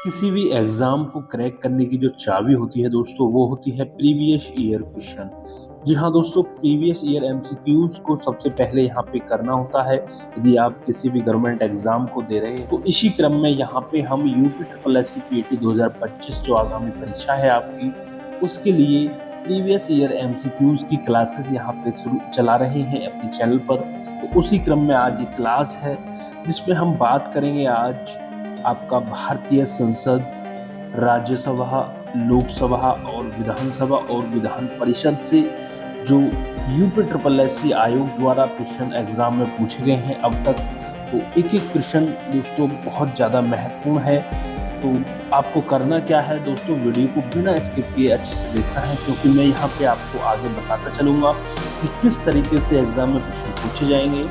किसी भी एग्जाम को क्रैक करने की जो चाबी होती है दोस्तों, वो होती है प्रीवियस ईयर क्वेश्चन। जी हाँ दोस्तों, प्रीवियस ईयर एमसीक्यूज को सबसे पहले यहाँ पे करना होता है यदि आप किसी भी गवर्नमेंट एग्जाम को दे रहे हैं। तो इसी क्रम में यहाँ पे हम UP triple S C PT 2025 जो आगामी परीक्षा है आपकी, उसके लिए प्रीवियस ईयर एमसीक्यूज की क्लासेस यहाँ पे शुरू चला रहे हैं अपने चैनल पर। तो उसी क्रम में आज ये क्लास है जिसमें हम बात करेंगे आज आपका भारतीय संसद, राज्यसभा, लोकसभा और विधानसभा और विधान परिषद से जो यूपी ट्रिपल एस सी आयोग द्वारा क्वेश्चन एग्जाम में पूछे गए हैं अब तक। तो एक एक क्वेश्चन दोस्तों बहुत ज़्यादा महत्वपूर्ण है। तो आपको करना क्या है दोस्तों, वीडियो को बिना स्किप किए अच्छे से देखना है, क्योंकि मैं यहाँ पे आपको आगे बताता चलूँगा कि किस तरीके से एग्जाम में क्वेश्चन पूछे जाएंगे।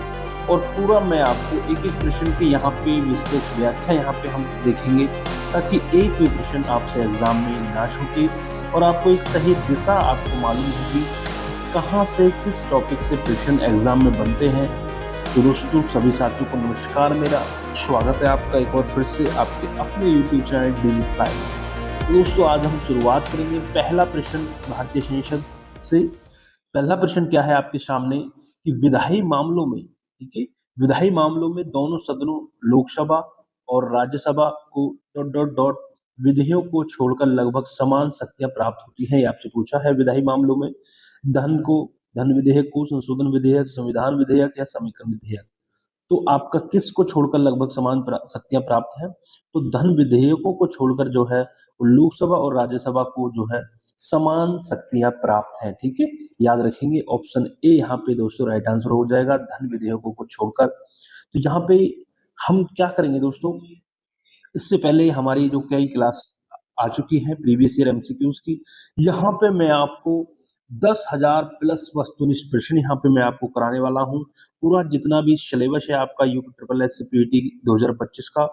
और पूरा मैं आपको एक एक प्रश्न की यहाँ पे विस्तृत व्याख्या यहाँ पे हम देखेंगे, ताकि एक भी प्रश्न आपसे एग्जाम में ना छूटे और आपको एक सही दिशा आपको मालूम होगी कहाँ से किस टॉपिक से प्रश्न एग्जाम में बनते हैं। तो दोस्तों सभी साथियों को नमस्कार, मेरा स्वागत है आपका एक और फिर से आपके अपने यूट्यूब चैनल डिजिटलाइव। तो दोस्तों आज हम शुरुआत करेंगे पहला प्रश्न भारतीय संसद से। पहला प्रश्न क्या है आपके सामने कि विधायी मामलों में, ठीक है, विधायी मामलों में दोनों सदनों लोकसभा और Rajya Sabha co dot dot dot विधेयों को छोड़कर लगभग समान शक्तियां प्राप्त होती हैं। ये आपसे पूछा है विधायी मामलों में धन विधेयक को, संशोधन विधेयक, संविधान विधेयक या समीकरण विधेयक। तो आपका किसको छोड़कर लगभग समान शक्तियां प्राप्त हैं? तो धन विधेयकों को छोड़कर जो है लोकसभा और राज्यसभा को जो है समान शक्तियां प्राप्त हैं। ठीक है, याद रखेंगे ऑप्शन ए यहाँ पे दोस्तों राइट आंसर हो जाएगा, धन विधेयकों को छोड़कर। तो यहाँ पे हम क्या करेंगे दोस्तों, इससे पहले हमारी जो कई क्लास आ चुकी है प्रीवियस ईयर एमसीक्यूज की, यहाँ पे मैं आपको 10,000 प्लस वस्तुनिष्ठ प्रश्न यहाँ पे मैं आपको कराने वाला हूँ। पूरा जितना भी सिलेबस है आपका यूपी ट्रिपल एस पीटी 2025 का,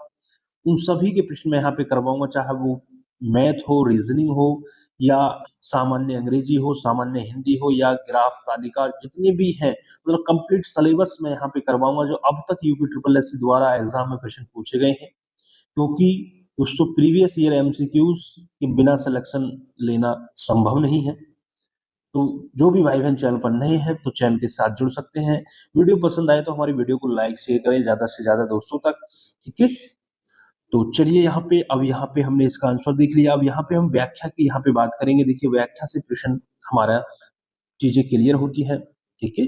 उन सभी के प्रश्न मैं यहाँ पे करवाऊंगा, चाहे वो मैथ हो, रीजनिंग हो, या सामान्य अंग्रेजी हो, सामान्य हिंदी हो, या ग्राफ तालिका, जितने भी हैं मतलब कंप्लीट सिलेबस मैं यहाँ पे करवाऊंगा जो अब तक यूपी ट्रिपल एस द्वारा एग्जाम में प्रश्न पूछे गए हैं। क्योंकि दोस्तों प्रीवियस ईयर एमसीक्यूज के बिना सिलेक्शन लेना संभव नहीं है। तो जो भी भाई बहन चैनल पर नए हैं तो चैनल के साथ जुड़ सकते हैं। वीडियो पसंद आए तो हमारी वीडियो को लाइक शेयर करें ज्यादा से ज्यादा दोस्तों तक, ठीक है। तो चलिए यहाँ पे हमने इसका आंसर देख लिया। अब यहाँ पे हम व्याख्या की यहाँ पे बात करेंगे। देखिए व्याख्या से प्रश्न हमारा चीजें क्लियर होती है, ठीक है।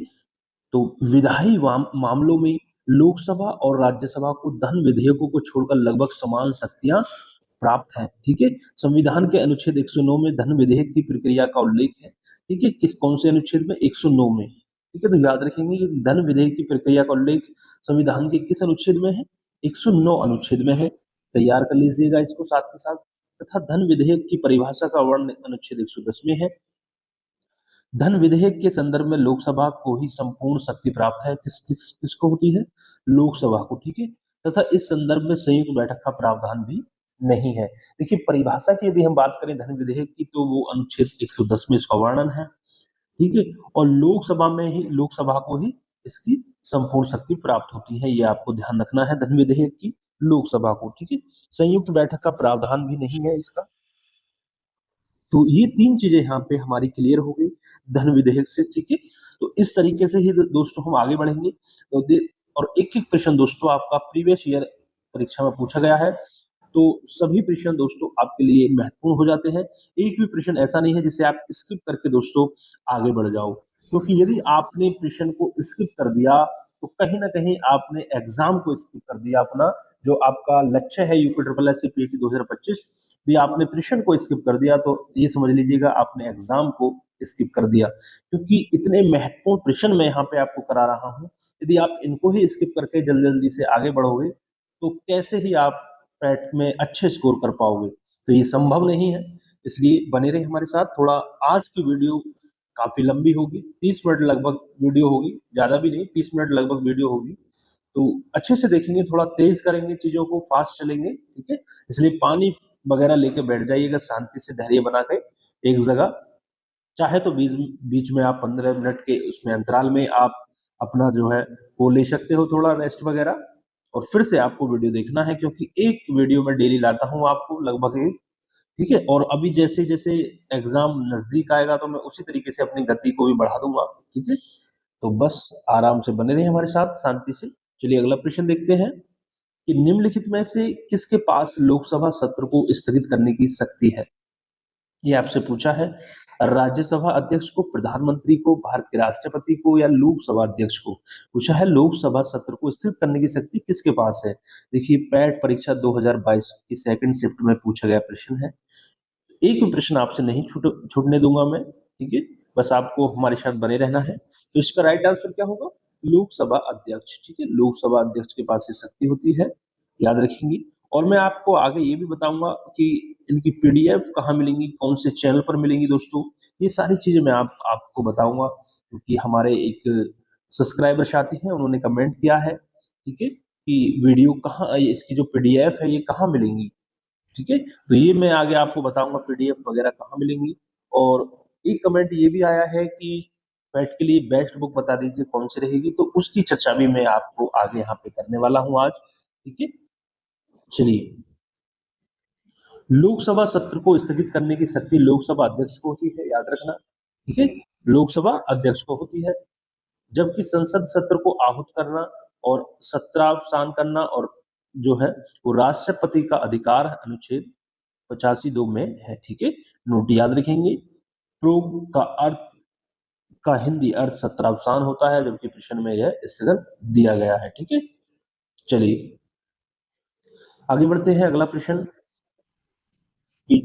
तो विधायी मामलों में लोकसभा और राज्यसभा को धन विधेयकों को छोड़कर लगभग समान शक्तियां प्राप्त हैं, ठीक है। संविधान के अनुच्छेद 109 में धन विधेयक की प्रक्रिया का उल्लेख है, ठीक है। किस कौन से अनुच्छेद में? 109 में, ठीक है। तो याद रखेंगे कि धन विधेयक की प्रक्रिया का उल्लेख संविधान के किस अनुच्छेद में है? 109 अनुच्छेद में है। तैयार कर लीजिएगा इसको साथ के साथ। तथा धन विधेयक की परिभाषा का वर्णन अनुच्छेद 110 में है। धन विधेयक के संदर्भ में लोकसभा को ही संपूर्ण शक्ति प्राप्त है। किसको होती है? लोकसभा को, ठीक है। तथा इस संदर्भ में संयुक्त बैठक का प्रावधान भी नहीं है। देखिए परिभाषा की यदि हम बात करें धन विधेयक की, तो वो अनुच्छेद 110 में इसका वर्णन है, ठीक है। और लोकसभा को ही इसकी संपूर्ण शक्ति प्राप्त होती है। ये आपको ध्यान रखना है, धन विधेयक की लोकसभा को, ठीक है। संयुक्त बैठक का प्रावधान भी नहीं है इसका। तो ये तीन चीजें यहाँ पे हमारी क्लियर हो गई धन विधेयक से, ठीक है। तो इस तरीके से ही दोस्तों हम आगे बढ़ेंगे। तो और एक एक प्रश्न दोस्तों आपका प्रीवियस ईयर परीक्षा में पूछा गया है, तो सभी प्रश्न दोस्तों आपके लिए महत्वपूर्ण हो जाते हैं। एक भी प्रश्न ऐसा नहीं है जिसे आप स्किप करके दोस्तों आगे बढ़ जाओ, क्योंकि यदि आपने प्रश्न को स्किप कर दिया तो कहीं ना कहीं आपने एग्जाम को स्किप कर दिया। अपना जो आपका लक्ष्य है UP triple S C PT 2025, भी आपने प्रश्न को स्किप कर दिया तो ये समझ लीजिएगा आपने एग्जाम को स्किप कर दिया। क्योंकि इतने महत्वपूर्ण प्रश्न मैं यहाँ पे आपको करा रहा हूँ, यदि आप इनको ही स्किप करके जल्दी जल्दी से आगे बढ़ोगे तो कैसे ही आप पैट में अच्छे स्कोर कर पाओगे? तो ये संभव नहीं है। इसलिए बने रहे हमारे साथ। थोड़ा आज की वीडियो काफी लंबी होगी, 30 मिनट लगभग वीडियो होगी, ज्यादा भी नहीं, 30 मिनट लगभग वीडियो होगी। तो अच्छे से देखेंगे, थोड़ा तेज करेंगे चीजों को, फास्ट चलेंगे, ठीक है। इसलिए पानी वगैरह लेके बैठ जाइएगा शांति से, धैर्य बना के एक जगह। चाहे तो बीच बीच में आप 15 मिनट के उसमें अंतराल में आप अपना जो है वो ले सकते हो, थोड़ा रेस्ट वगैरह, और फिर से आपको वीडियो देखना है, क्योंकि एक वीडियो मैं डेली लाता हूँ आपको लगभग एक, ठीक है। और अभी जैसे जैसे एग्जाम नजदीक आएगा तो मैं उसी तरीके से अपनी गति को भी बढ़ा दूंगा, ठीक है। तो बस आराम से बने रहिए हमारे साथ शांति से। चलिए अगला प्रश्न देखते हैं कि निम्नलिखित में से किसके पास लोकसभा सत्र को स्थगित करने की शक्ति है। ये आपसे पूछा है। राज्यसभा अध्यक्ष को, प्रधानमंत्री को, भारत के राष्ट्रपति को, या लोकसभा अध्यक्ष को। पूछा है लोकसभा सत्र को स्थगित करने की शक्ति किसके पास है। देखिए पैट परीक्षा 2022 की सेकंड शिफ्ट में पूछा गया प्रश्न है। एक भी प्रश्न आपसे नहीं छूटने दूंगा मैं, ठीक है। बस आपको हमारे साथ बने रहना है। तो इसका राइट आंसर क्या होगा, लोकसभा अध्यक्ष, ठीक है। लोकसभा अध्यक्ष के पास ये शक्ति होती है, याद रखेंगे। और मैं आपको आगे ये भी बताऊंगा कि इनकी पीडीएफ कहाँ मिलेंगी, कौन से चैनल पर मिलेंगी दोस्तों। ये सारी चीजें मैं आपको बताऊंगा, क्योंकि हमारे एक सब्सक्राइबर साथी हैं, उन्होंने कमेंट किया है, ठीक है, कि वीडियो कहाँ, इसकी जो पीडीएफ है ये कहाँ मिलेंगी, ठीक है। तो ये मैं आगे आपको बताऊंगा पीडीएफ वगैरह कहाँ मिलेंगी। और एक कमेंट ये भी आया है कि पैट के लिए बेस्ट बुक बता दीजिए कौन सी रहेगी, तो उसकी चर्चा भी मैं आपको आगे यहाँ पे करने वाला हूँ आज, ठीक है। चलिए, लोकसभा सत्र को स्थगित करने की शक्ति लोकसभा अध्यक्ष को होती है, याद रखना, ठीक है। लोकसभा अध्यक्ष को होती है, जबकि संसद सत्र को आहूत करना और सत्रावसान करना और जो है वो राष्ट्रपति का अधिकार है, अनुच्छेद 85(2) में है, ठीक है। नोट याद रखेंगे। प्रोग का हिंदी अर्थ सत्रावसान होता है, जबकि प्रश्न में यह स्थगन दिया गया है, ठीक है। चलिए आगे बढ़ते हैं। अगला प्रश्न कि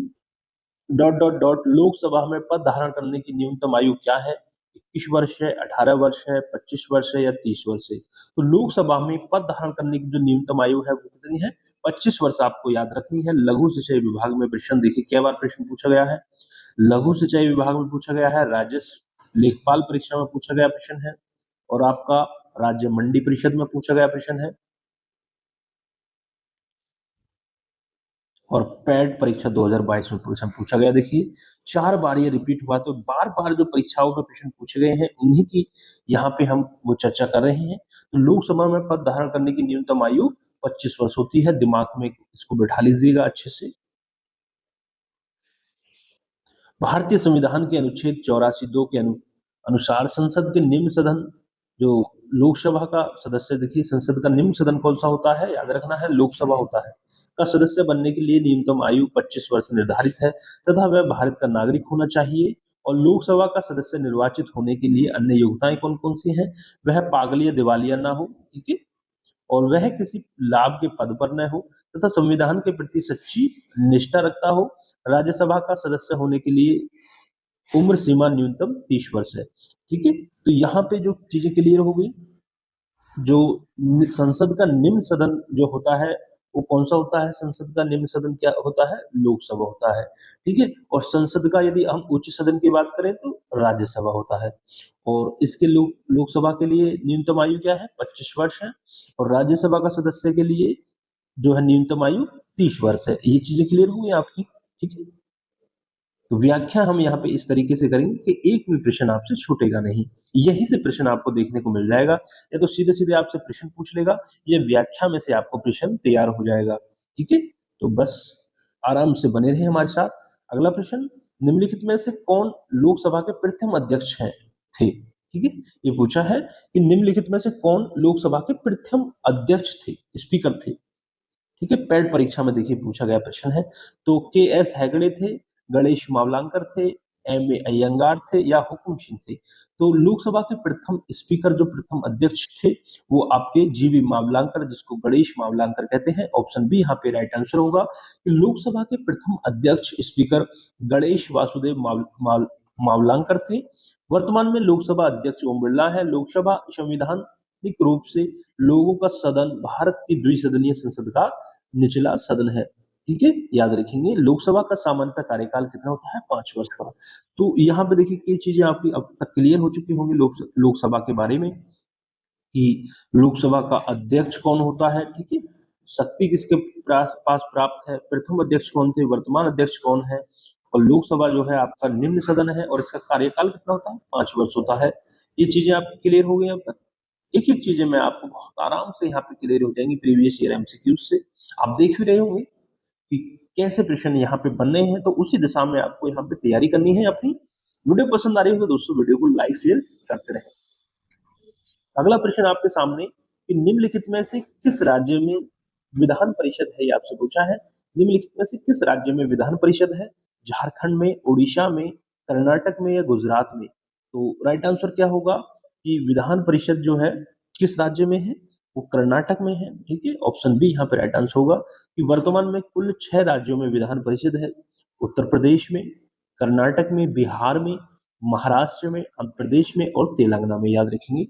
डॉट डॉट डॉट लोकसभा में पद धारण करने की न्यूनतम आयु क्या है। 21 वर्ष है, 18 वर्ष है, 25 वर्ष है, या 30 वर्ष है। तो लोकसभा में पद धारण करने की जो न्यूनतम आयु है वो कितनी है, 25 वर्ष आपको याद रखनी है। लघु सिंचाई विभाग में प्रश्न देखिए क्या बार प्रश्न पूछा गया है। लघु सिंचाई विभाग में पूछा गया है, राजस्व लेखपाल परीक्षा में पूछा गया प्रश्न है, और आपका राज्य मंडी परिषद में पूछा गया प्रश्न है, और पैट परीक्षा 2022 में प्रश्न पूछा गया। देखिए 4 बार ये रिपीट हुआ, तो बार बार जो परीक्षाओं में प्रश्न पूछे गए हैं उन्हीं की यहाँ पे हम वो चर्चा कर रहे हैं। तो लोकसभा में पद धारण करने की न्यूनतम आयु 25 वर्ष होती है, दिमाग में इसको बैठा लीजिएगा अच्छे से। भारतीय संविधान के अनुच्छेद 84(2) के अनुसार संसद के निम्न सदन, जो लोकसभा का सदस्य, देखिए संसद का निम्न सदन कौन सा होता है, याद रखना है लोकसभा होता है, का सदस्य बनने के लिए न्यूनतम आयु 25 वर्ष निर्धारित है, तथा वह भारत का नागरिक होना चाहिए। और लोकसभा का सदस्य निर्वाचित होने के लिए अन्य योग्यताएं कौन कौन सी हैं, वह पागल या दिवालिया ना हो, ठीक है, और वह किसी लाभ के पद पर न हो, तथा संविधान के प्रति सच्ची निष्ठा रखता हो। राज्यसभा का सदस्य होने के लिए उम्र सीमा न्यूनतम 30 वर्ष है, ठीक है। तो यहाँ पे जो चीजें क्लियर हो गई, जो संसद का निम्न सदन जो होता है वो कौन सा होता है, संसद का निम्न सदन क्या होता है, लोकसभा होता है, ठीक है। और संसद का यदि हम उच्च सदन की बात करें तो राज्यसभा होता है। और इसके लोकसभा के लिए न्यूनतम आयु क्या है, 25 वर्ष है, और राज्यसभा का सदस्य के लिए जो है न्यूनतम आयु 30 वर्ष है। ये चीजें क्लियर हुई आपकी, ठीक है। तो व्याख्या हम यहाँ पे इस तरीके से करेंगे कि एक भी प्रश्न आपसे छूटेगा नहीं, यही से प्रश्न आपको देखने को मिल जाएगा, या तो सीधे सीधे आपसे प्रश्न पूछ लेगा, या व्याख्या में से आपको प्रश्न तैयार हो जाएगा, ठीक है। तो बस आराम से बने रहे हमारे साथ। अगला प्रश्न, निम्नलिखित में से कौन लोकसभा के प्रथम अध्यक्ष हैं थे, ठीक है। ये पूछा है कि निम्नलिखित में से कौन लोकसभा के प्रथम अध्यक्ष थे, स्पीकर थे, ठीक है। पैट परीक्षा में देखिए पूछा गया प्रश्न है। तो के एस हेगड़े थे, गणेश मावलांकर थे, एम ए अयंगार थे, या हुकुम सिंह थे। तो लोकसभा के प्रथम स्पीकर जो प्रथम अध्यक्ष थे वो आपके जीवी मावलांकर, जिसको गणेश मावलांकर कहते हैं। ऑप्शन बी यहाँ पे राइट आंसर होगा कि लोकसभा के प्रथम अध्यक्ष स्पीकर गणेश वासुदेव मावलांकर थे। वर्तमान में लोकसभा अध्यक्ष ओम बिरला है। लोकसभा संवैधानिक रूप से लोगों का सदन, भारत की द्विसदनीय संसद का निचला सदन है, ठीक है, याद रखेंगे। लोकसभा का सामान्यतः कार्यकाल कितना होता है, 5 वर्ष का। तो यहाँ पे देखिए कई चीजें आपकी अब तक क्लियर हो चुकी होंगी लोकसभा के बारे में, कि लोकसभा का अध्यक्ष कौन होता है, ठीक है, शक्ति किसके पास प्राप्त है, प्रथम अध्यक्ष कौन थे, वर्तमान अध्यक्ष कौन है, और लोकसभा जो है आपका निम्न सदन है, और इसका कार्यकाल कितना होता है, 5 वर्ष होता है। ये चीजें आपकी क्लियर हो गई अब तक। एक एक चीजें मैं आपको बहुत आराम से यहाँ पे क्लियर हो जाएंगी प्रीवियस ईयर एमसीक्यूज से। आप देख भी रहे होंगे कि कैसे प्रश्न यहाँ पे बन रहे हैं, तो उसी दिशा में आपको यहाँ पे तैयारी करनी है अपनी। वीडियो पसंद आ रही हो तो दोस्तों वीडियो को लाइक शेयर करते रहें। अगला प्रश्न आपके सामने कि निम्नलिखित में से किस राज्य में विधान परिषद है, ये आपसे पूछा है। निम्नलिखित में से किस राज्य में विधान परिषद है? झारखंड में, उड़ीसा में, कर्नाटक में या गुजरात में? तो राइट आंसर क्या होगा कि विधान परिषद जो है किस राज्य में है? वो कर्नाटक में है। ठीक है, ऑप्शन बी यहाँ पे राइट आंसर होगा कि वर्तमान में कुल 6 राज्यों में विधान परिषद है। उत्तर प्रदेश में, कर्नाटक में, बिहार में, महाराष्ट्र में, आंध्र प्रदेश में और तेलंगाना में, याद रखेंगे।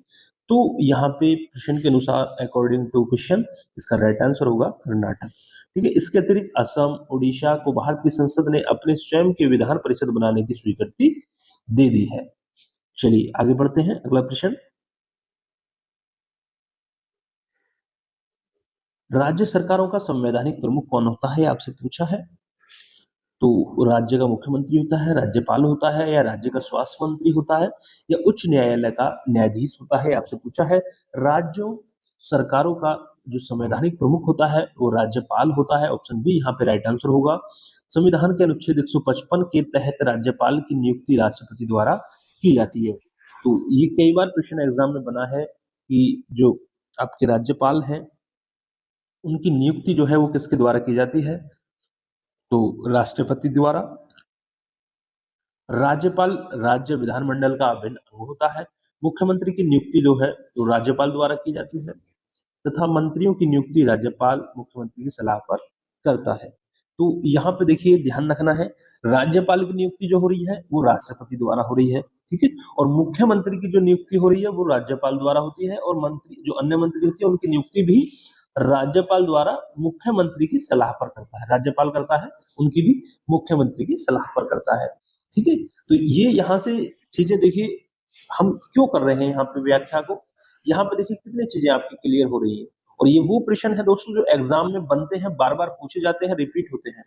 तो यहाँ पे क्वेश्चन के अनुसार अकॉर्डिंग टू क्वेश्चन इसका राइट आंसर होगा कर्नाटक। ठीक है, इसके अतिरिक्त असम, उड़ीसा को भारत की संसद ने अपने स्वयं के विधान परिषद बनाने की स्वीकृति दे दी है। चलिए आगे बढ़ते हैं। अगला प्रश्न, राज्य सरकारों का संवैधानिक प्रमुख कौन होता है, आपसे पूछा है। तो राज्य का मुख्यमंत्री होता है, राज्यपाल होता है, या राज्य का स्वास्थ्य मंत्री होता है, या उच्च न्यायालय का न्यायाधीश होता है, आपसे पूछा है। राज्यों सरकारों का जो संवैधानिक प्रमुख होता है वो राज्यपाल होता है। ऑप्शन बी यहाँ पे राइट आंसर होगा। संविधान के अनुच्छेद 155 के तहत राज्यपाल की नियुक्ति राष्ट्रपति द्वारा की जाती है। तो ये कई बार प्रश्न एग्जाम में बना है कि जो आपके राज्यपाल हैं उनकी नियुक्ति जो है वो किसके द्वारा की जाती है? तो राष्ट्रपति द्वारा। राज्यपाल राज्य विधानमंडल का अभिन्न अंग होता है। मुख्यमंत्री की नियुक्ति जो है तो राज्यपाल द्वारा की जाती है तथा मंत्रियों की नियुक्ति राज्यपाल मुख्यमंत्री की सलाह पर करता है। तो यहाँ पे देखिए ध्यान रखना है, राज्यपाल की नियुक्ति जो हो रही है वो राष्ट्रपति द्वारा हो रही है। ठीक है, और मुख्यमंत्री की जो नियुक्ति हो रही है वो राज्यपाल द्वारा होती है, और मंत्री जो अन्य मंत्री होती है उनकी नियुक्ति भी राज्यपाल द्वारा मुख्यमंत्री की सलाह पर करता है। राज्यपाल करता है, उनकी भी मुख्यमंत्री की सलाह पर करता है। ठीक है, तो ये यहाँ से चीजें देखिए हम क्यों कर रहे हैं यहाँ पे व्याख्या को। यहाँ पे देखिए कितनी चीजें आपकी क्लियर हो रही है, और ये वो प्रश्न है दोस्तों जो एग्जाम में बनते हैं, बार बार पूछे जाते हैं, रिपीट होते हैं।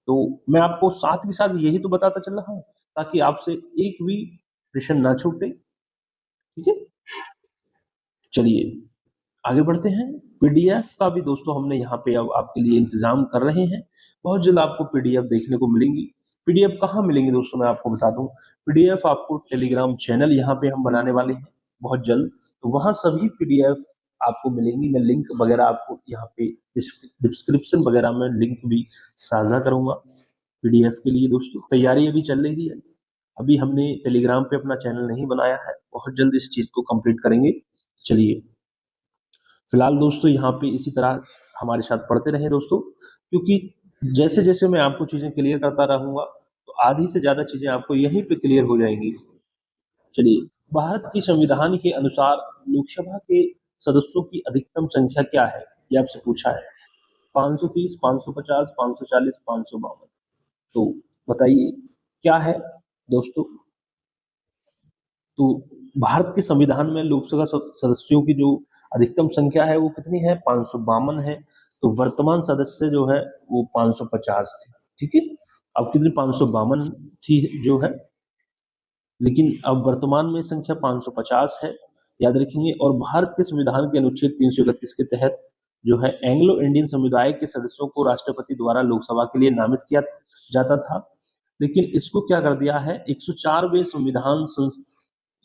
तो मैं आपको साथ के साथ यही तो बताता चल रहा हूँ ताकि आपसे एक भी प्रश्न ना छूटे। ठीक है, चलिए आगे बढ़ते हैं। पीडीएफ का भी दोस्तों हमने यहाँ पे अब आपके लिए इंतजाम कर रहे हैं। बहुत जल्द आपको पीडीएफ देखने को मिलेंगी। पीडीएफ कहाँ मिलेंगी दोस्तों, मैं आपको बता दूं। पीडीएफ आपको टेलीग्राम चैनल यहाँ पे हम बनाने वाले हैं बहुत जल्द, तो वहाँ सभी पीडीएफ आपको मिलेंगी। मैं लिंक वगैरह आपको यहाँ पे डिस्क्रिप्शन वगैरह में लिंक भी साझा करूंगा पीडीएफ के लिए। दोस्तों तैयारी अभी चल रही है, अभी हमने टेलीग्राम पे अपना चैनल नहीं बनाया है, बहुत जल्द इस चीज को कंप्लीट करेंगे। चलिए फिलहाल दोस्तों यहाँ पे इसी तरह हमारे साथ पढ़ते रहें दोस्तों, क्योंकि जैसे जैसे मैं आपको चीजें क्लियर करता रहूंगा तो आधी से ज्यादा चीजें आपको यहीं पे क्लियर हो जाएंगी। चलिए, भारत की संविधान के अनुसार लोकसभा के सदस्यों की अधिकतम संख्या क्या है, ये आपसे पूछा है। 530, 550, 540, 552। तो बताइए क्या है दोस्तों। तो भारत के संविधान में लोकसभा सदस्यों की जो अधिकतम संख्या है वो कितनी है? 552 है। तो वर्तमान सदस्य जो है वो 550 थे। ठीक है, अब कितनी 552 थी जो है, लेकिन अब वर्तमान में संख्या 550 है, याद रखेंगे। और भारत के संविधान के अनुच्छेद 331 के तहत जो है एंग्लो इंडियन समुदाय के सदस्यों को राष्ट्रपति द्वारा लोकसभा के लिए नामित किया जाता था, लेकिन इसको क्या कर दिया है, 104वें संविधान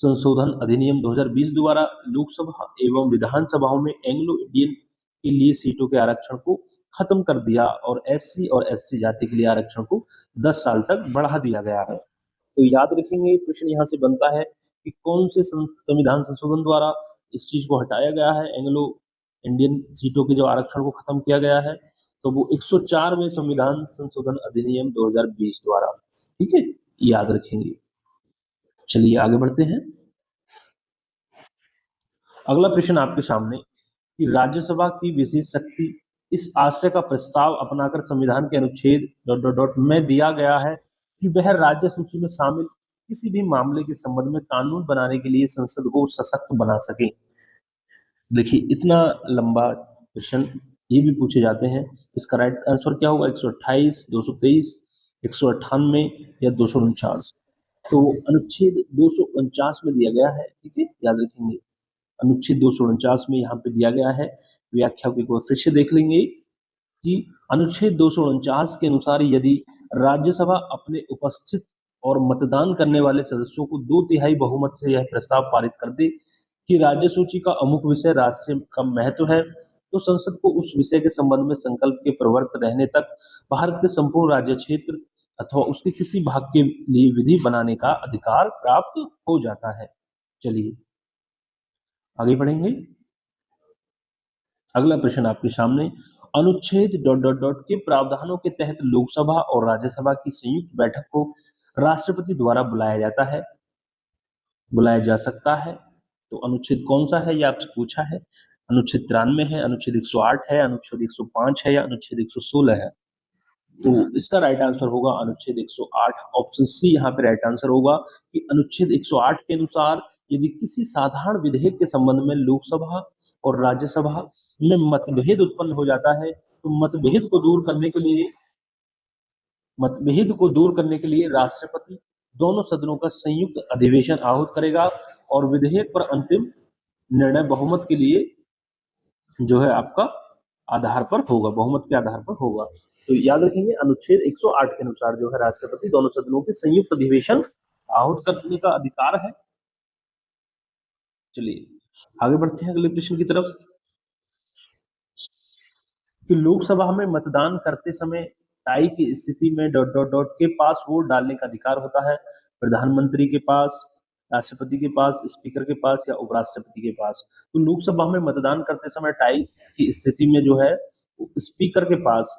संशोधन अधिनियम 2020 द्वारा लोकसभा एवं विधानसभाओं में एंग्लो इंडियन के लिए सीटों के आरक्षण को खत्म कर दिया और एससी और एसटी जाति के लिए आरक्षण को 10 साल तक बढ़ा दिया गया है। तो याद रखेंगे प्रश्न यहाँ से बनता है कि कौन से संविधान संशोधन द्वारा इस चीज को हटाया गया है, एंग्लो इंडियन सीटों के जो आरक्षण को खत्म किया गया है। तो वो 104वें संविधान संशोधन अधिनियम 2020 द्वारा। ठीक है, याद रखेंगे। चलिए आगे बढ़ते हैं। अगला प्रश्न आपके सामने कि राज्यसभा की विशेष शक्ति इस आशय का प्रस्ताव अपनाकर संविधान के अनुच्छेद ... में दिया गया है कि वह राज्य सूची में शामिल किसी भी मामले के संबंध में कानून बनाने के लिए संसद को सशक्त बना सके। देखिए इतना लंबा प्रश्न ये भी पूछे जाते हैं, इसका राइट आंसर क्या होगा? 128, 223, 198 या 249। तो अनुच्छेद 249 में दिया गया है। ठीक है, याद रखेंगे अनुच्छेद 249 में यहाँ पे दिया गया है। व्याख्या को एक बार फिर से देख लेंगे कि अनुच्छेद 249 के अनुसार यदि राज्यसभा अपने उपस्थित और मतदान करने वाले सदस्यों को 2/3 बहुमत से यह प्रस्ताव पारित कर दे कि राज्य सूची का अमुक विषय राष्ट्र का महत्व है, तो संसद को उस विषय के संबंध में संकल्प के प्रवर्त रहने तक भारत के संपूर्ण राज्य क्षेत्र अथवा उसके किसी भाग के लिए विधि बनाने का अधिकार प्राप्त हो जाता है। चलिए आगे बढ़ेंगे। अगला प्रश्न आपके सामने, अनुच्छेद ... के प्रावधानों के तहत लोकसभा और राज्यसभा की संयुक्त बैठक को राष्ट्रपति द्वारा बुलाया जा सकता है। तो अनुच्छेद कौन सा है, ये आपसे पूछा है। अनुच्छेद 93 है, अनुच्छेद 108 है, अनुच्छेद 105 है या अनुच्छेद 116 है। तो इसका राइट आंसर होगा अनुच्छेद 108, ऑप्शन सी यहाँ पे राइट आंसर होगा कि अनुच्छेद 108 के अनुसार यदि किसी साधारण विधेयक के संबंध में लोकसभा और राज्यसभा में मतभेद उत्पन्न हो जाता है, तो मतभेद को दूर करने के लिए राष्ट्रपति दोनों सदनों का संयुक्त अधिवेशन आहूत करेगा और विधेयक पर अंतिम निर्णय बहुमत के लिए जो है आपका आधार पर होगा, बहुमत के आधार पर होगा। तो याद रखेंगे अनुच्छेद 108 के अनुसार जो है राष्ट्रपति दोनों सदनों के संयुक्त अधिवेशन आहूत करने का अधिकार है। चलिए आगे बढ़ते हैं अगले प्रश्न की तरफ कि लोकसभा में मतदान करते समय टाई की स्थिति में ... के पास वोट डालने का अधिकार होता है। प्रधानमंत्री के पास, राष्ट्रपति के पास, स्पीकर के पास या उपराष्ट्रपति के पास। तो लोकसभा में मतदान करते समय टाई की स्थिति में जो है स्पीकर के पास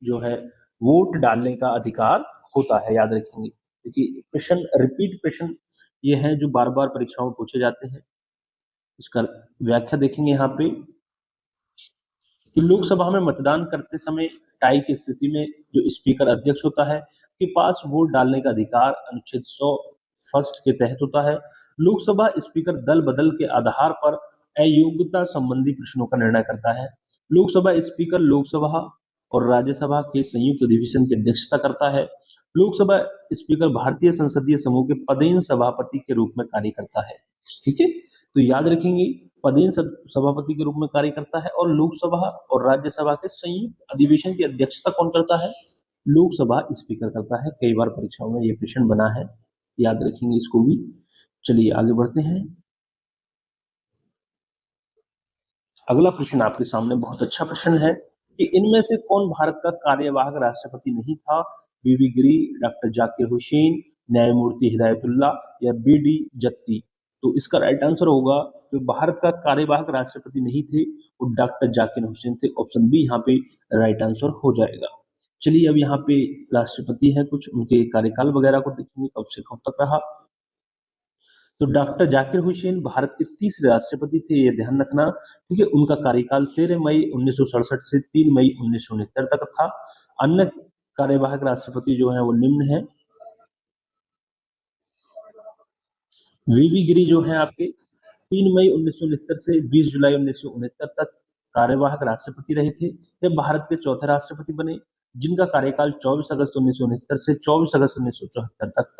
जो है वोट डालने का अधिकार होता है, याद रखेंगे। क्योंकि प्रश्न रिपीट प्रश्न ये हैं जो बार बार परीक्षाओं में पूछे जाते हैं। इसका व्याख्या देखेंगे यहाँ पे कि लोकसभा में मतदान करते समय टाई की स्थिति में जो स्पीकर अध्यक्ष होता है के पास वोट डालने का अधिकार अनुच्छेद 100 फर्स्ट के तहत होता है। लोकसभा स्पीकर दल बदल के आधार पर अयोग्यता संबंधी प्रश्नों का निर्णय करता है। लोकसभा स्पीकर लोकसभा और राज्यसभा के संयुक्त अधिवेशन की अध्यक्षता करता है। लोकसभा स्पीकर भारतीय संसदीय समूह के पदेन सभापति के रूप में कार्य करता है। ठीक है, तो याद रखेंगे पदेन सभापति के रूप में कार्य करता है और लोकसभा और राज्यसभा के संयुक्त अधिवेशन की अध्यक्षता कौन करता है? लोकसभा स्पीकर करता है। कई बार परीक्षाओं में ये प्रश्न बना है, याद रखेंगे इसको भी। चलिए आगे बढ़ते हैं। अगला प्रश्न आपके सामने बहुत अच्छा प्रश्न है कि इनमें से कौन भारत का कार्यवाहक राष्ट्रपति नहीं था? बीबी गिरी, डॉक्टर जाकिर हुसैन, न्यायमूर्ति हिदायतुल्ला या बीडी जत्ती। तो इसका राइट आंसर होगा जो भारत का कार्यवाहक राष्ट्रपति नहीं थे वो डॉक्टर जाकिर हुसैन थे। ऑप्शन बी यहाँ पे राइट आंसर हो जाएगा। चलिए अब यहाँ पे राष्ट्रपति है, कुछ उनके कार्यकाल वगैरह को देखेंगे कब से कब तक रहा। तो डॉक्टर जाकिर हुसैन भारत के तीसरे राष्ट्रपति थे, ये ध्यान रखना, क्योंकि उनका कार्यकाल 13 मई 1967 से 3 मई 1969 तक था। अन्य कार्यवाहक राष्ट्रपति जो है वो निम्न है। वीवी गिरी जो है आपके 3 मई 1969 से 20 जुलाई 1969 तक कार्यवाहक राष्ट्रपति रहे थे। ये भारत के चौथे राष्ट्रपति बने जिनका कार्यकाल 24 अगस्त 1969 से 24 अगस्त 1974 तक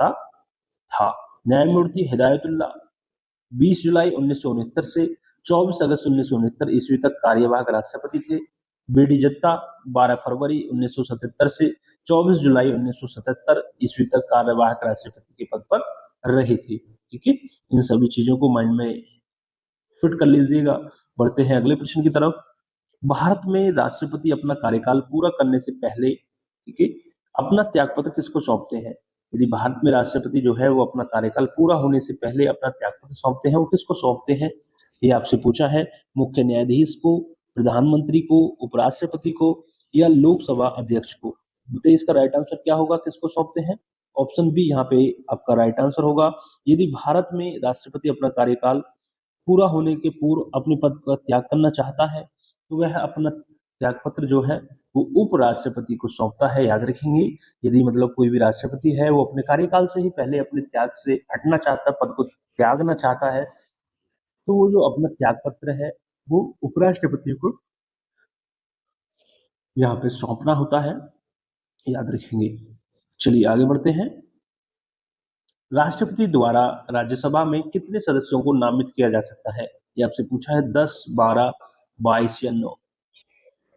था। न्यायमूर्ति हिदायतुल्ला 20 जुलाई 1969 से 24 अगस्त 1969 ईस्वी तक कार्यवाहक राष्ट्रपति थे। बीडी जत्ता 12 फरवरी 1977 से 24 जुलाई 1977 ईस्वी तक कार्यवाहक राष्ट्रपति के पद पर रहे थे। ठीक है, इन सभी चीजों को माइंड में फिट कर लीजिएगा। बढ़ते हैं अगले प्रश्न की तरफ। भारत में राष्ट्रपति अपना कार्यकाल पूरा करने से पहले, ठीक है, अपना त्यागपत्र किसको सौंपते हैं? यदि भारत में राष्ट्रपति जो है वो अपना कार्यकाल पूरा होने से पहले अपना त्यागपत्र सौंपते हैं, वो किसको सौंपते हैं? ये आपसे पूछा है। मुख्य न्यायाधीश को, प्रधानमंत्री को, उपराष्ट्रपति को या लोकसभा अध्यक्ष को? बताइए इसका राइट आंसर क्या होगा, किसको सौंपते हैं? ऑप्शन बी यहाँ पे आपका राइट आंसर होगा। यदि भारत में राष्ट्रपति अपना कार्यकाल पूरा होने के पूर्व अपने पद का त्याग करना चाहता है तो वह अपना त्यागपत्र जो है वो उपराष्ट्रपति को सौंपता है। याद रखेंगे, यदि मतलब कोई भी राष्ट्रपति है वो अपने कार्यकाल से ही पहले अपने त्याग से हटना चाहता है, पद को त्यागना चाहता है, तो वो जो अपना त्यागपत्र है वो उपराष्ट्रपति को यहाँ पे सौंपना होता है, याद रखेंगे। चलिए आगे बढ़ते हैं। राष्ट्रपति द्वारा राज्यसभा में कितने सदस्यों को नामित किया जा सकता है? ये आपसे पूछा है 10, 12, 22 या 9।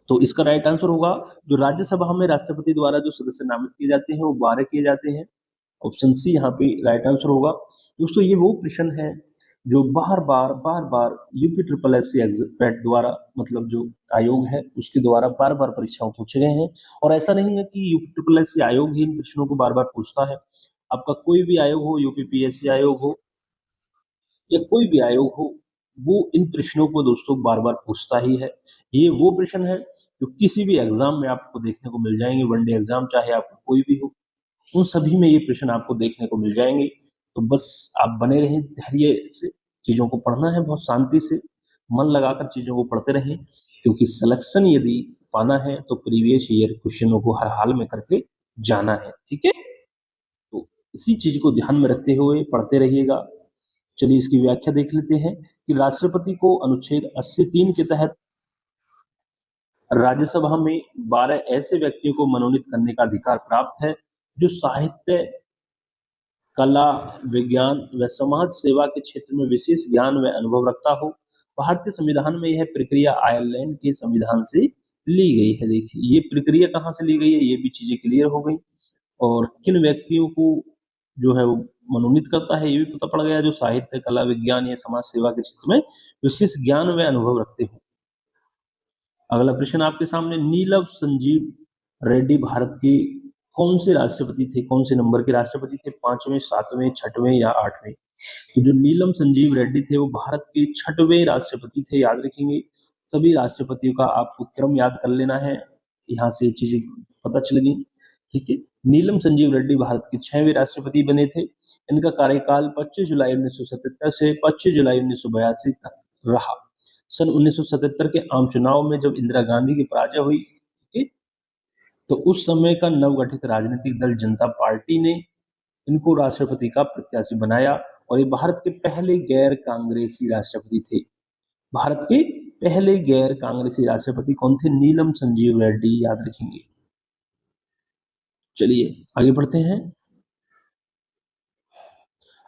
तो इसका राइट आंसर होगा जो राज्यसभा में राष्ट्रपति द्वारा जो सदस्य नामित किए जाते हैं वो 12 किए जाते हैं। ऑप्शन सी यहाँ पे राइट आंसर होगा। दोस्तों ये वो प्रश्न है जो बार बार UP triple S C PET द्वारा मतलब जो आयोग है उसके द्वारा बार बार परीक्षाओं पूछे गए हैं। और ऐसा नहीं है कि यूपी ट्रिपल एस सी आयोग ही इन प्रश्नों को बार बार पूछता है। आपका कोई भी आयोग हो, यूपी पीएससी आयोग हो या कोई भी आयोग हो, वो इन प्रश्नों को दोस्तों बार बार पूछता ही है। ये वो प्रश्न है जो किसी भी एग्जाम में आपको देखने को मिल जाएंगे, वनडे एग्जाम चाहे आपको कोई भी हो, उन सभी में ये प्रश्न आपको देखने को मिल जाएंगे। तो बस आप बने रहें धैर्य से, चीजों को पढ़ना है बहुत शांति से, मन लगाकर चीजों को पढ़ते रहें, क्योंकि सिलेक्शन यदि पाना है तो प्रीवियस ईयर क्वेश्चनों को हर हाल में करके जाना है। ठीक है, तो इसी चीज को ध्यान में रखते हुए पढ़ते रहिएगा। चलिए इसकी व्याख्या देख लेते हैं कि राष्ट्रपति को अनुच्छेद 83 के तहत राज्यसभा में 12 ऐसे व्यक्तियों को मनोनीत करने का अधिकार प्राप्त है जो साहित्य, कला, विज्ञान व समाज सेवा के क्षेत्र में विशेष ज्ञान व अनुभव रखता हो। भारतीय संविधान में यह प्रक्रिया आयरलैंड के संविधान से ली गई है। देखिए ये प्रक्रिया कहाँ से ली गई है, ये भी चीजें क्लियर हो गई। और किन व्यक्तियों को जो है वो मनोनीत करता है ये भी पता पड़ गया, जो साहित्य, कला, विज्ञान या समाज सेवा के क्षेत्र में विशेष ज्ञान व अनुभव रखते हो। अगला प्रश्न आपके सामने, नीलम संजीव रेड्डी भारत के कौन से राष्ट्रपति थे, कौन से नंबर के राष्ट्रपति थे, 5वें, 7वें, 6वें या 8वें? तो जो नीलम संजीव रेड्डी थे वो भारत के 6वें राष्ट्रपति थे, याद रखेंगे। सभी राष्ट्रपतियों का आपको क्रम याद कर लेना है, यहाँ से चीजें पता चल गई। ठीक है, नीलम संजीव रेड्डी भारत के 6वें राष्ट्रपति बने थे। इनका कार्यकाल 25 जुलाई 1977 से 25 जुलाई 1982 तक रहा। सन 1977 के आम चुनाव में जब इंदिरा गांधी की पराजय हुई, ठीक है, तो उस समय का नवगठित राजनीतिक दल जनता पार्टी ने इनको राष्ट्रपति का प्रत्याशी बनाया और ये भारत के पहले गैर कांग्रेसी राष्ट्रपति थे। भारत के पहले गैर कांग्रेसी राष्ट्रपति कौन थे? नीलम संजीव रेड्डी, याद रखेंगे। चलिए आगे बढ़ते हैं।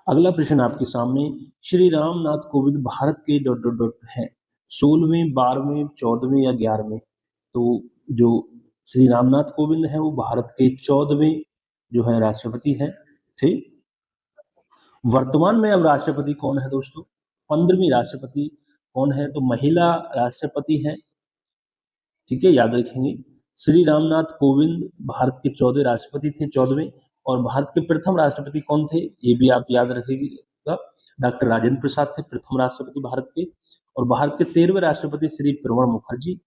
अगला प्रश्न आपके सामने, श्री रामनाथ कोविंद भारत के डॉट डॉट डॉट है 16वें, 12वें, 14वें या 11वें? तो जो श्री रामनाथ कोविंद है वो भारत के 14वें जो है राष्ट्रपति हैं थे। वर्तमान में अब राष्ट्रपति कौन है दोस्तों? 15वीं राष्ट्रपति कौन है? तो महिला राष्ट्रपति है। ठीक है, याद रखेंगे। श्री रामनाथ कोविंद भारत के 14 राष्ट्रपति थे, 14वें। और भारत के प्रथम राष्ट्रपति कौन थे ये भी आप याद रखिएगा, डॉक्टर राजेंद्र प्रसाद थे प्रथम राष्ट्रपति भारत के। और भारत के 13वें राष्ट्रपति श्री प्रणब मुखर्जी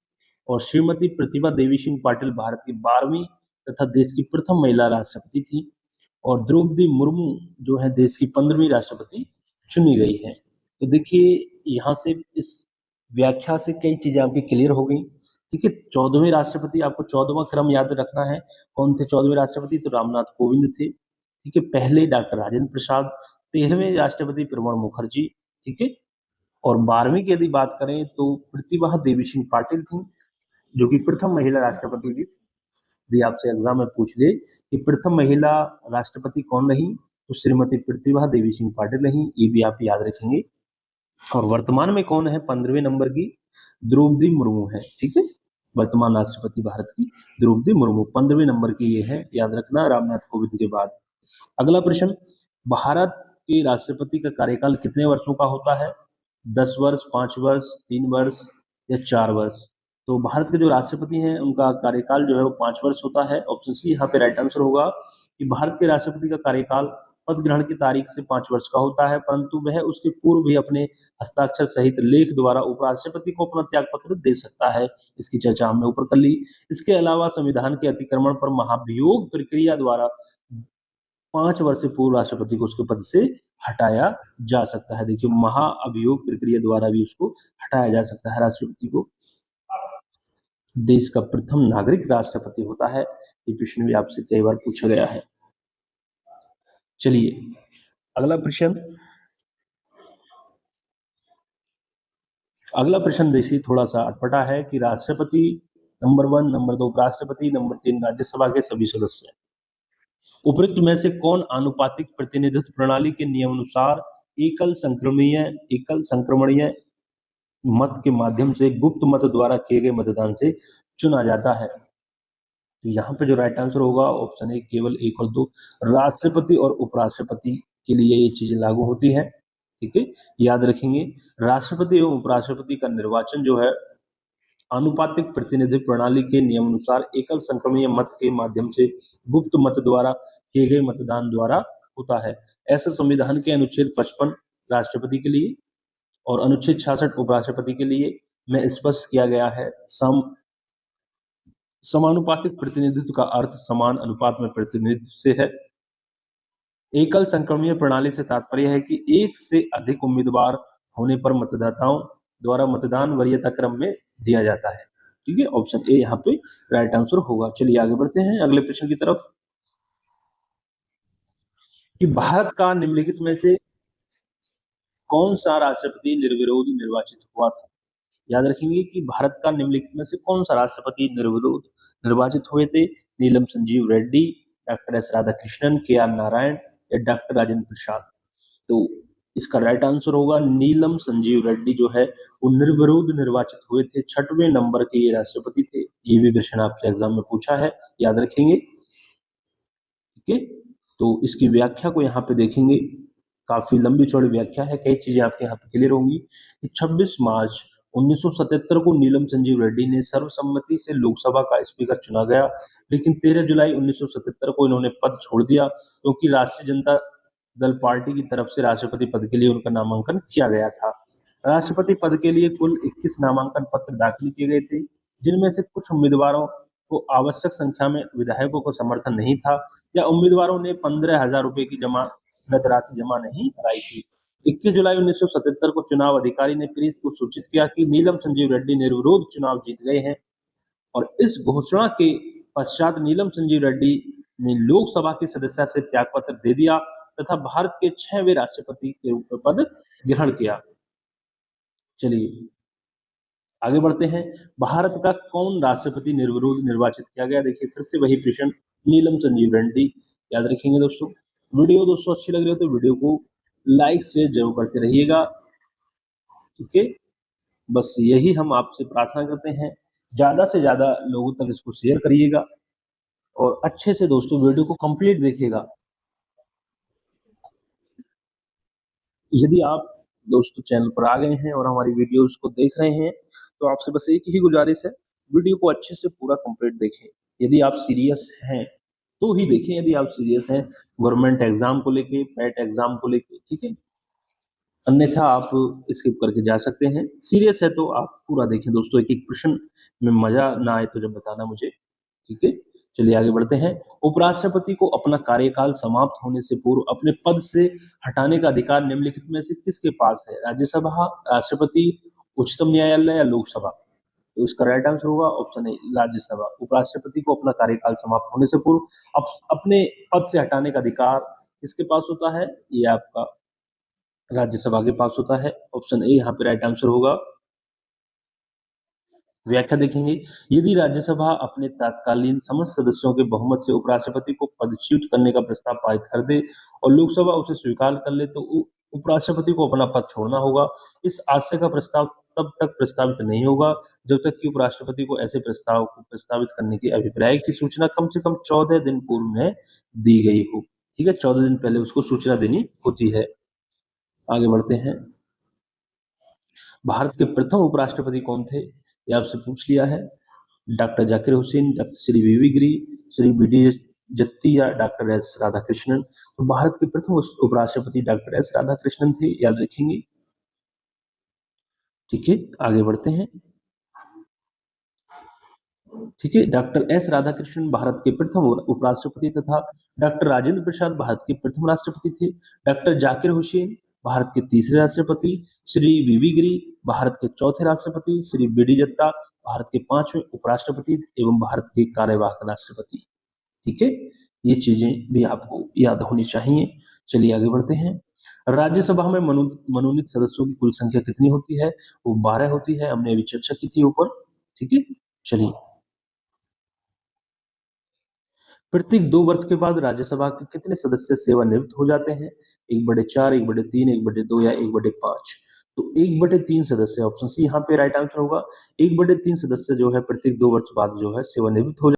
और श्रीमती प्रतिभा देवी सिंह पाटिल भारत की 12वीं तथा देश की प्रथम महिला राष्ट्रपति थी। और द्रौपदी मुर्मू जो है देश की 15वीं राष्ट्रपति चुनी गई है। तो देखिए यहाँ से इस व्याख्या से कई चीजें आपकी क्लियर हो गई। ठीक है, 14वें राष्ट्रपति, आपको 14वां क्रम याद रखना है। कौन थे 14वें राष्ट्रपति? तो रामनाथ कोविंद थे। ठीक है, पहले डॉक्टर राजेंद्र प्रसाद, 13वें राष्ट्रपति प्रणब मुखर्जी। ठीक है, और 12वीं की यदि बात करें तो प्रतिभा देवी सिंह पाटिल थी, जो कि प्रथम महिला राष्ट्रपति थी। यदि आपसे एग्जाम में पूछ ले कि प्रथम महिला राष्ट्रपति कौन रही, तो श्रीमती प्रतिभा देवी सिंह पाटिल रही, ये भी आप याद रखेंगे। और वर्तमान में कौन है 15वें नंबर की? द्रौपदी मुर्मू है। ठीक है, वर्तमान राष्ट्रपति भारत की द्रौपदी मुर्मू 15वें नंबर की ये है, याद रखना रामनाथ कोविंद के बाद। अगला प्रश्न, भारत के राष्ट्रपति का कार्यकाल कितने वर्षों का होता है? 10 वर्ष, 5 वर्ष, 3 वर्ष या 4 वर्ष? तो भारत के जो राष्ट्रपति हैं उनका कार्यकाल जो है वो 5 वर्ष होता है। ऑप्शन सी यहाँ पे राइट आंसर होगा कि भारत के राष्ट्रपति का कार्यकाल पद ग्रहण की तारीख से 5 वर्ष का होता है, परंतु वह उसके पूर्व भी अपने हस्ताक्षर सहित लेख द्वारा उपराष्ट्रपति को अपना त्याग पत्र दे सकता है। इसकी चर्चा हमने ऊपर कर ली। इसके अलावा संविधान के अतिक्रमण पर महाभियोग प्रक्रिया द्वारा 5 वर्ष से पूर्व राष्ट्रपति को उसके पद से हटाया जा सकता है। देखिए महाअभियोग प्रक्रिया द्वारा भी उसको हटाया जा सकता है राष्ट्रपति को। देश का प्रथम नागरिक राष्ट्रपति होता है, ये प्रश्न भी आपसे कई बार पूछा गया है। चलिए अगला प्रश्न देखिए थोड़ा सा अटपटा है कि राष्ट्रपति नंबर 1, नंबर 2 उपराष्ट्रपति, नंबर 3 राज्यसभा के सभी सदस्य। उपरोक्त में से कौन आनुपातिक प्रतिनिधित्व प्रणाली के नियमानुसार एकल संक्रमणीय मत के माध्यम से गुप्त मत द्वारा किए गए मतदान से चुना जाता है। तो यहाँ पे जो राइट आंसर होगा ऑप्शन ए केवल 1 और 2। राष्ट्रपति और उपराष्ट्रपति के लिए ये चीजें लागू होती है। ठीक है, याद रखेंगे। राष्ट्रपति एवं उपराष्ट्रपति का निर्वाचन जो है आनुपातिक प्रतिनिधि प्रणाली के नियमानुसार एकल संक्रमणीय मत के माध्यम से गुप्त मत द्वारा किए गए मतदान द्वारा होता है। ऐसा संविधान के अनुच्छेद 55 राष्ट्रपति के लिए और अनुच्छेद 66 उपराष्ट्रपति के लिए में स्पष्ट किया गया है। समानुपातिक प्रतिनिधित्व का अर्थ समान अनुपात में प्रतिनिधित्व से है। एकल संक्रमणीय प्रणाली से तात्पर्य है कि एक से अधिक उम्मीदवार होने पर मतदाताओं द्वारा मतदान वरीयता क्रम में दिया जाता है। ठीक है, ऑप्शन ए यहाँ पे राइट आंसर होगा। चलिए आगे बढ़ते हैं अगले प्रश्न की तरफ कि भारत का निम्नलिखित में से कौन सा राष्ट्रपति निर्विरोध निर्वाचित हुआ था। याद रखेंगे कि भारत का निम्नलिखित में से कौन सा राष्ट्रपति निर्विरोध निर्वाचित हुए थे। नीलम संजीव रेड्डी, डॉक्टर एस राधाकृष्णन, के आर नारायण या डॉक्टर राजेंद्र प्रसाद। तो इसका राइट आंसर होगा नीलम संजीव रेड्डी जो है वो निर्विरोध निर्वाचित हुए थे। 6वें नंबर के ये राष्ट्रपति थे। ये भी क्वेश्चन आपसे एग्जाम में पूछा है, याद रखेंगे। ठीक है, तो इसकी व्याख्या को यहाँ पे देखेंगे। काफी लंबी चौड़ी व्याख्या है, कई चीजें आपके यहाँ पे क्लियर होंगी। 26 मार्च 1977 को नीलम संजीव रेड्डी ने सर्वसम्मति से लोकसभा का स्पीकर चुना गया, लेकिन 13 जुलाई 1977 को इन्होंने पद छोड़ दिया क्योंकि राष्ट्रीय जनता दल पार्टी की तरफ से राष्ट्रपति पद के लिए उनका नामांकन किया गया था। राष्ट्रपति पद के लिए कुल 21 नामांकन पत्र दाखिल किए गए थे, जिनमें से कुछ उम्मीदवारों को आवश्यक संख्या में विधायकों को समर्थन नहीं था या उम्मीदवारों ने 15,000 रुपए की जमानत राशि जमा नहीं कराई थी। 21 जुलाई 1977 को चुनाव अधिकारी ने प्रेस को सूचित किया कि नीलम संजीव रेड्डी निर्विरोध चुनाव जीत गए हैं और इस घोषणा के पश्चात नीलम संजीव रेड्डी ने लोकसभा की सदस्यता से त्यागपत्र दे दिया तथा भारत के 6वें राष्ट्रपति के रूप में पद ग्रहण किया। चलिए आगे बढ़ते हैं। भारत का कौन राष्ट्रपति निर्विरोध निर्वाचित किया गया। देखिए फिर से वही प्रश्न, नीलम संजीव रेड्डी। याद रखेंगे दोस्तों। वीडियो दोस्तों अच्छी लग रही हो तो वीडियो को लाइक शेयर जरूर करते रहिएगा। ठीक है, बस यही हम आपसे प्रार्थना करते हैं, ज्यादा से ज्यादा लोगों तक इसको शेयर करिएगा और अच्छे से दोस्तों वीडियो को कंप्लीट देखिएगा। यदि आप दोस्तों चैनल पर आ गए हैं और हमारी वीडियोस को देख रहे हैं तो आपसे बस एक ही गुजारिश है, वीडियो को अच्छे से पूरा कंप्लीट देखें। यदि आप सीरियस हैं तो ही देखें, यदि आप सीरियस हैं गवर्नमेंट एग्जाम को लेके, पैट एग्जाम को लेके, ठीक है, अन्यथा आप स्किप करके जा सकते हैं। सीरियस है तो आप पूरा देखें दोस्तों, एक एक प्रश्न में मजा ना आए तो जब बताना मुझे। ठीक है, चलिए आगे बढ़ते हैं। उपराष्ट्रपति को अपना कार्यकाल समाप्त होने से पूर्व अपने पद से हटाने का अधिकार निम्नलिखित में से किसके पास है। राज्यसभा, राष्ट्रपति, उच्चतम न्यायालय या लोकसभा। तो इसका राइट आंसर होगा ऑप्शन ए राज्यसभा। उपराष्ट्रपति को अपना कार्यकाल समाप्त होने से पूर्व अपने पद से हटाने का अधिकार किसके पास होता है, ये आपका राज्यसभा के पास होता है। ऑप्शन ए यहाँ पे राइट आंसर होगा। व्याख्या देखेंगे। यदि राज्यसभा अपने तत्कालीन समस्त सदस्यों के बहुमत से उपराष्ट्रपति को पदच्युत करने का प्रस्ताव पारित कर दे और लोकसभा उसे स्वीकार कर ले तो उपराष्ट्रपति को अपना पद छोड़ना होगा। इस आशय का प्रस्ताव तब तक प्रस्तावित नहीं होगा जब तक कि उपराष्ट्रपति को ऐसे प्रस्ताव को प्रस्तावित करने के अभिप्राय की सूचना कम से कम 14 दिन पूर्व में दी गई हो। ठीक है, 14 दिन पहले उसको सूचना देनी होती है। आगे बढ़ते हैं। भारत के प्रथम उपराष्ट्रपति कौन थे, ये आपसे पूछ लिया है। डॉक्टर जाकिर हुसैन, श्री वीवी गिरी, श्री बी.डी. जत्ती या डॉक्टर एस राधाकृष्णन। तो भारत के प्रथम उपराष्ट्रपति डॉक्टर एस राधाकृष्णन थे, याद रखेंगे। ठीक है, आगे बढ़ते हैं। ठीक है, डॉक्टर एस राधाकृष्णन भारत के प्रथम उपराष्ट्रपति तथा डॉक्टर राजेंद्र प्रसाद भारत के प्रथम राष्ट्रपति थे। डॉक्टर जाकिर हुसैन भारत के तीसरे राष्ट्रपति, श्री वीवी गिरी भारत के चौथे राष्ट्रपति, श्री बी.डी. जत्ता भारत के 5वें उपराष्ट्रपति एवं भारत के कार्यवाहक राष्ट्रपति। ठीक है, ये चीजें भी आपको याद होनी चाहिए। चलिए आगे बढ़ते हैं। राज्यसभा में मनोनीत सदस्यों की कुल संख्या कितनी होती है, वो 12 होती है। हमने अभी चर्चा की थी ऊपर। ठीक है, चलिए। प्रत्येक 2 वर्ष के बाद राज्यसभा के कितने सदस्य सेवानिवृत्त हो जाते हैं, 1/4, 1/3, 1/2 या 1/5। तो 1/3 सदस्य ऑप्शन सी यहाँ पे राइट आंसर होगा। 1/3 सदस्य जो है प्रत्येक 2 वर्ष बाद जो है सेवानिवृत्त हो